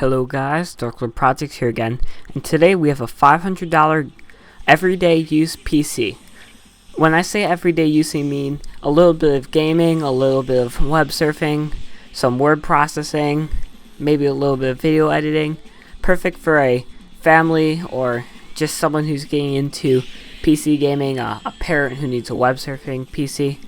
Hello guys, DarkLord Projects here again, and today we have a $500 everyday use PC. When I say everyday use, I mean a little bit of gaming, a little bit of web surfing, some word processing, maybe a little bit of video editing. Perfect for a family or just someone who's getting into PC gaming, a parent who needs a web surfing PC.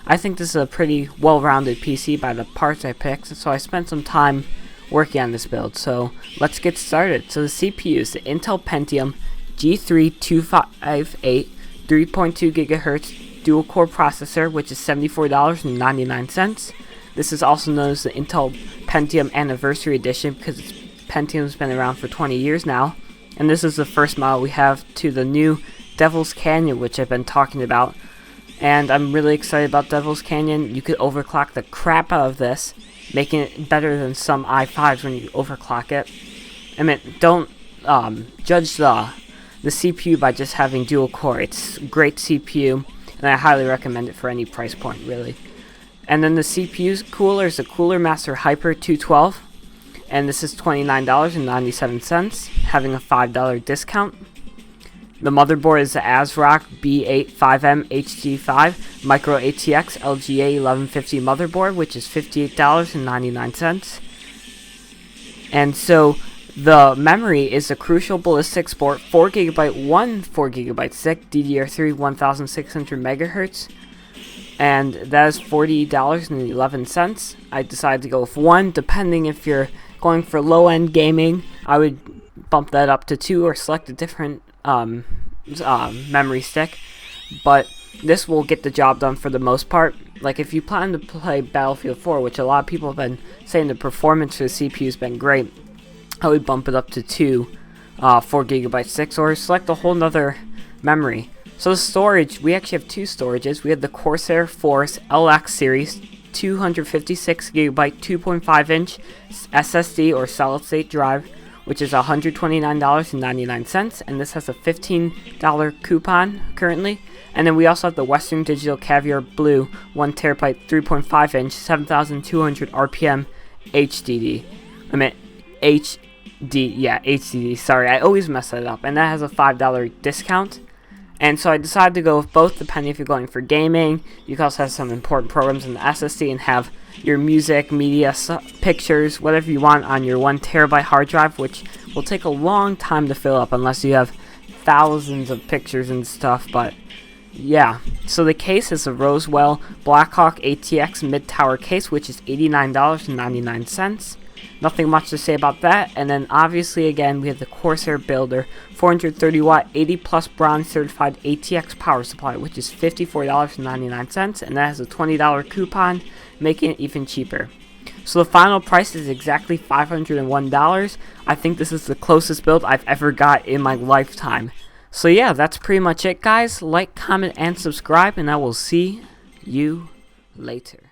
I think this is a pretty well-rounded PC by the parts I picked, so I spent some time working on this build. So let's get started. So the CPU is the Intel Pentium G3258 3.2 GHz dual-core processor, which is $74.99. This is also known as the Intel Pentium Anniversary Edition because Pentium's been around for 20 years now. And this is the first model we have to the new Devil's Canyon, which I've been talking about. And I'm really excited about Devil's Canyon. You could overclock the crap out of this, making it better than some i5s when you overclock it. I mean, don't judge the CPU by just having dual core. It's a great CPU, and I highly recommend it for any price point, really. And then the CPU's cooler is the Cooler Master Hyper 212, and this is $29.97, having a $5 discount. The motherboard is the ASRock B85M HD5 Micro ATX LGA 1150 motherboard, which is $58.99. And so the memory is the Crucial Ballistic Sport 4GB one 4GB stick DDR3 1600 MHz, and that is $40.11. I decided to go with one. Depending if you're going for low-end gaming, I would bump that up to 2 or select a different memory stick, but this will get the job done for the most part. Like if you plan to play Battlefield 4, which a lot of people have been saying the performance for the CPU has been great, I would bump it up to 2 4GB sticks or select a whole nother memory. So the storage, we actually have 2 storages. We have the Corsair Force LX series 256GB 2.5-inch SSD or solid state drive, which is $129.99, and this has a $15 coupon currently. And then we also have the Western Digital Caviar Blue 1TB 3.5-inch 7200 RPM HDD. HDD, sorry, I always mess that up, and that has a $5 discount. And so I decided to go with both, depending if you're going for gaming. You can also have some important programs in the SSD and have your music, media, pictures, whatever you want on your 1TB hard drive, which will take a long time to fill up unless you have thousands of pictures and stuff. But yeah, so the case is a Rosewell Blackhawk ATX mid-tower case, which is $89.99. Nothing much to say about that. And then obviously again we have the Corsair Builder 430 watt 80 plus bronze certified ATX power supply, which is $54.99, and that has a $20 coupon, making it even cheaper. So the final price is exactly $501. I think this is the closest build I've ever got in my lifetime. So yeah, that's pretty much it guys. Like, comment, and subscribe, and I will see you later.